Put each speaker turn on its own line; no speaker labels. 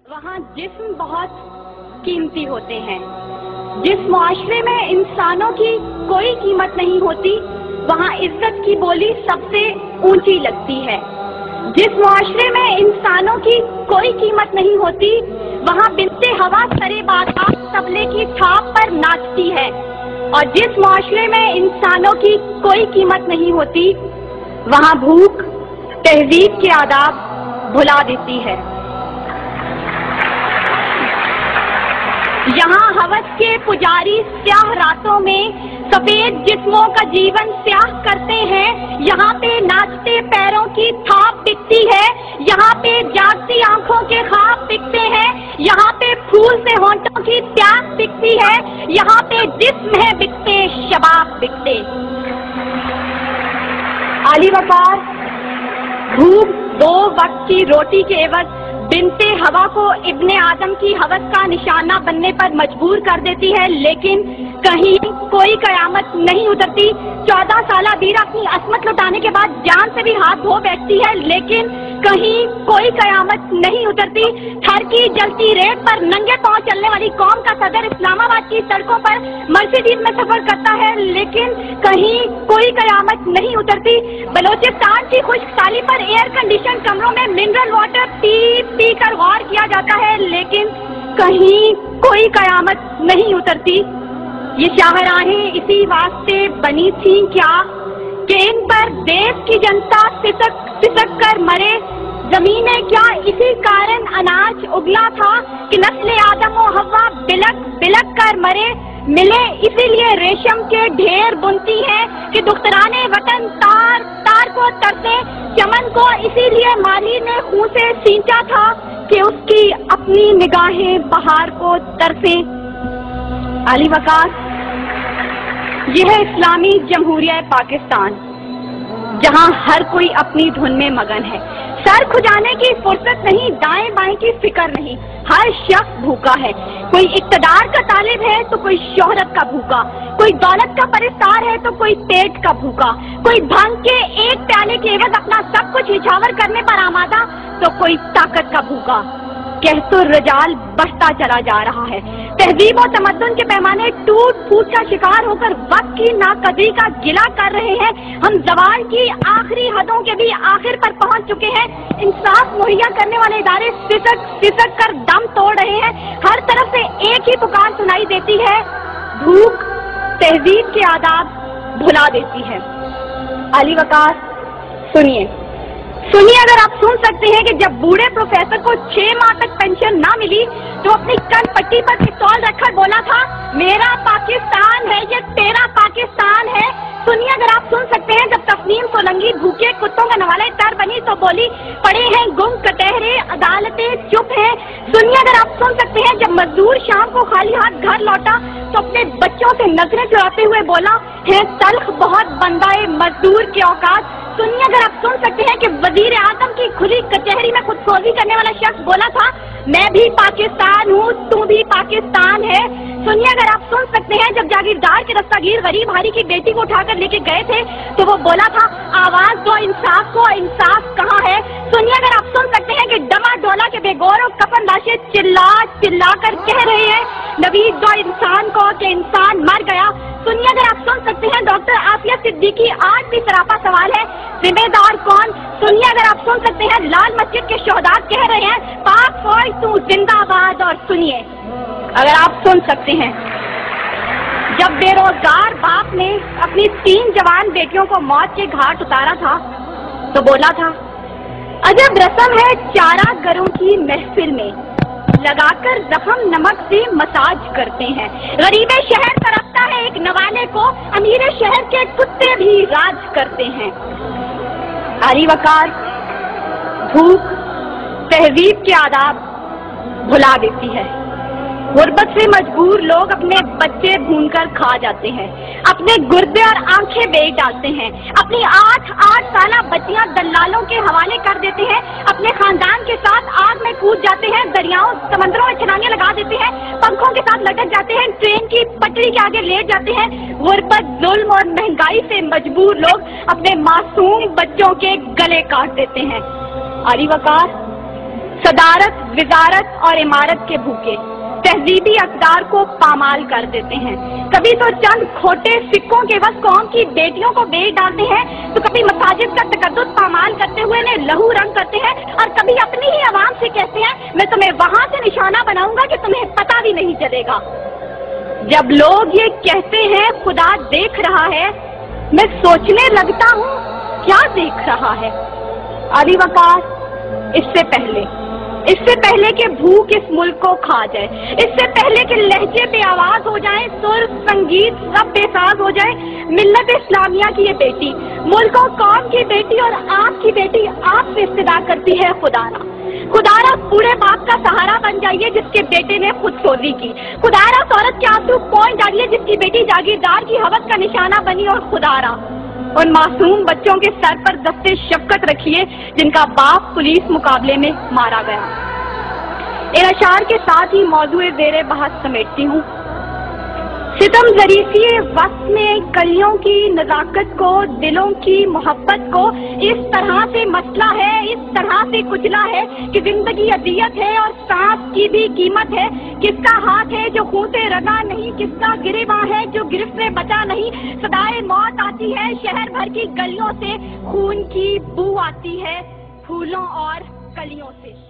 वहाँ जिस्म बहुत कीमती होते हैं। जिस मुआशरे में इंसानों की कोई कीमत नहीं होती, वहाँ इज्जत की बोली सबसे ऊंची लगती है। जिस मुआशरे में इंसानों की कोई कीमत नहीं होती, वहाँ बिनते हवा सरे बादशाह तबले की छाप पर नाचती है। और जिस मुआशरे में इंसानों की कोई कीमत नहीं होती, वहाँ भूख तहजीब के आदाब भुला देती है। यहाँ हवस के पुजारी स्याह रातों में सफेद जिस्मों का जीवन स्याह करते हैं। यहाँ पे नाचते पैरों की थाप बिकती है, यहाँ पे जागती आंखों के ख्वाब बिकते हैं, यहाँ पे फूल से होंठों की प्यास बिकती है, यहाँ पे जिस्म है बिकते शबाब बिकते। आली वकार भूख 2 वक्त की रोटी के एवज बिनते हवा को इब्ने आदम की हवस का निशाना बनने पर मजबूर कर देती है, लेकिन कहीं कोई कयामत नहीं उतरती। 14 साला बीरा अपनी असमत लुटाने के बाद जान से भी हाथ धो बैठती है, लेकिन कहीं कोई कयामत नहीं उतरती। थर की जलती रेत पर नंगे पांव चलने वाली कौम का सदर इस्लामाबाद की सड़कों पर मर्सिडीज में सफर करता है, लेकिन कहीं कोई कयामत नहीं उतरती। बलोचिस्तान की खुश्क साली पर एयर कंडीशन कमरों में मिनरल वाटर पी कर गौर किया जाता है, लेकिन कहीं कोई कयामत नहीं उतरती। ये शाहराहें इसी वास्ते बनी थी क्या कि इन पर देश की जनता सिसक कर मरे। जमीनें क्या इसी कारण अनाज उगला था कि नस्ल आदम और हवा बिलक बिलक कर मरे। मिले इसीलिए रेशम के ढेर बुनती हैं कि दुख्तराने वतन तार तार को तरसे। चमन को इसीलिए माली ने खून से सींचा था कि उसकी अपनी निगाहें बहार को तरसे। आली वकार, यह है इस्लामी जमहूरिया पाकिस्तान, जहां हर कोई अपनी धुन में मगन है। सर खुजाने की फुर्सत नहीं, दाएं बाएं की फिक्र नहीं। हर शख्स भूखा है। कोई इक्तदार का तालिब है तो कोई शोहरत का भूखा, कोई दौलत का परिस्तार है तो कोई पेट का भूखा, कोई भांग के एक प्याले के एवज अपना सब कुछ निछावर करने पर आमादा तो कोई ताकत का भूखा। कहतो रजाल बढ़ता चला जा रहा है। तहजीब और तमद्दुन के पैमाने टूट फूट का शिकार होकर वक्त की नाकदरी का गिला कर रहे हैं। हम जवाल की आखिरी हदों के भी आखिर पर पहुंच चुके हैं। इंसाफ मुहैया करने वाले इदारे सिसक कर दम तोड़ रहे हैं। हर तरफ से एक ही पुकार सुनाई देती है, भूख तहजीब के आदाब भुला देती है। अली वकार, सुनिए, अगर आप सुन सकते हैं कि जब बूढ़े प्रोफेसर को 6 माह तक पेंशन ना मिली तो अपनी कन पट्टी पर पिस्तौल रखकर बोला था, मेरा पाकिस्तान है ये तेरा पाकिस्तान है। सुनिए अगर आप सुन सकते हैं जब तस्नीम सोलंकी भूखे कुत्तों का नवाले तर बनी तो बोली, पड़े हैं गुम कटहरे अदालतें चुप हैं। सुनिए अगर आप सुन सकते हैं जब मजदूर शाम को खाली हाथ घर लौटा तो अपने बच्चों से नजरें चुराते हुए बोला, है तल्ख बहुत बंदाए मजदूर के औकात। सुनिए अगर आप सुन सकते हैं कि वजीर आजम की खुली कचहरी में खुदसोजी करने वाला शख्स बोला था, मैं भी पाकिस्तान हूँ, तू भी पाकिस्तान है। सुनिए अगर आप सुन सकते हैं जब जागीरदार के दस्तगीर गरीब हारी की बेटी को उठाकर लेके गए थे तो वो बोला था, आवाज दो इंसाफ को, इंसाफ कहाँ है। सुनिए अगर आप सुन सकते हैं कि डमा डोला के बेगौर और कफन लाशें चिल्ला चिल्ला कर कह रहे हैं, नबी दो इंसान को कि इंसान मर गया। सुनिए अगर आप सुन सकते हैं डॉक्टर आसिया सिद्दीकी आज भी सरापा सवाल है, जिम्मेदार कौन। सुनिए अगर आप सुन सकते हैं लाल मस्जिद के शोहदा कह रहे हैं, पाक फौज तू जिंदाबाद। और सुनिए अगर आप सुन सकते हैं जब बेरोजगार बाप ने अपनी 3 जवान बेटियों को मौत के घाट उतारा था तो बोला था, अजब रस्म है चारा गरों की महफिल में, लगाकर जख्म नमक से मसाज करते हैं। गरीबे शहर तरफता है एक नवाले को, अमीरे शहर के कुत्ते भी राज करते हैं। आली वकार, भूख तहजीब के आदाब भुला देती है। गुर्बत से मजबूर लोग अपने बच्चे भूनकर खा जाते हैं, अपने गुर्दे और आंखें बेच डालते हैं, अपनी 8 साला बच्चियां दलालों के हवाले कर देते हैं, अपने खानदान के साथ आग में कूद जाते हैं, दरियाओं समंदरों में छलांगे लगा देते हैं, पंखों के साथ लटक जाते हैं, ट्रेन की पटरी के आगे लेट जाते हैं। गुर्बत, जुल्म और महंगाई से मजबूर लोग अपने मासूम बच्चों के गले काट देते हैं। आली वकार, सदारत, विजारत और इमारत के भूखे तहजीबी अक़दार को पामाल कर देते हैं। कभी तो चंद खोटे सिक्कों के बस कौम की बेटियों को बेच डालते हैं, तो कभी मसाजिद का तकद्दुस पामाल करते हुए इन्हें लहू रंग करते हैं, और कभी अपनी ही आवाम से कहते हैं मैं तुम्हें वहां से निशाना बनाऊंगा कि तुम्हें पता भी नहीं चलेगा। जब लोग ये कहते हैं खुदा देख रहा है, मैं सोचने लगता हूँ क्या देख रहा है। अली वकार, इससे पहले कि भूख इस मुल्क को खा जाए, इससे पहले कि लहजे पे आवाज हो जाए, सुर संगीत सब बेसाज हो जाए, मिल्लत इस्लामिया की ये बेटी, मुल्क और कौम की बेटी और आपकी बेटी आपसे इस्तदा करती है खुदारा बूढ़े बाप का सहारा बन जाइए जिसके बेटे ने खुद सोजी की। खुदारा औरत के आंसू पहुंच डालिए जिसकी बेटी जागीरदार की हवस का निशाना बनी। और खुदारा उन मासूम बच्चों के सर पर दस्ते शफकत रखिए जिनका बाप पुलिस मुकाबले में मारा गया। इन अशार के साथ ही मौजूए ज़ेरे बहस समेटती हूँ। सितम ज़रीफ़ी वक्त में कलियों की नज़ाकत को, दिलों की मोहब्बत को इस तरह से मसला है, इस तरह से कुचला है कि जिंदगी अदियत है और सांस की भी कीमत है। किसका हाथ है जो खून से रंगा नहीं, किसका गिरेबां है जो गिरफ्त से बचा नहीं। सदाए मौत आती है शहर भर की गलियों से, खून की बू आती है फूलों और कलियों से।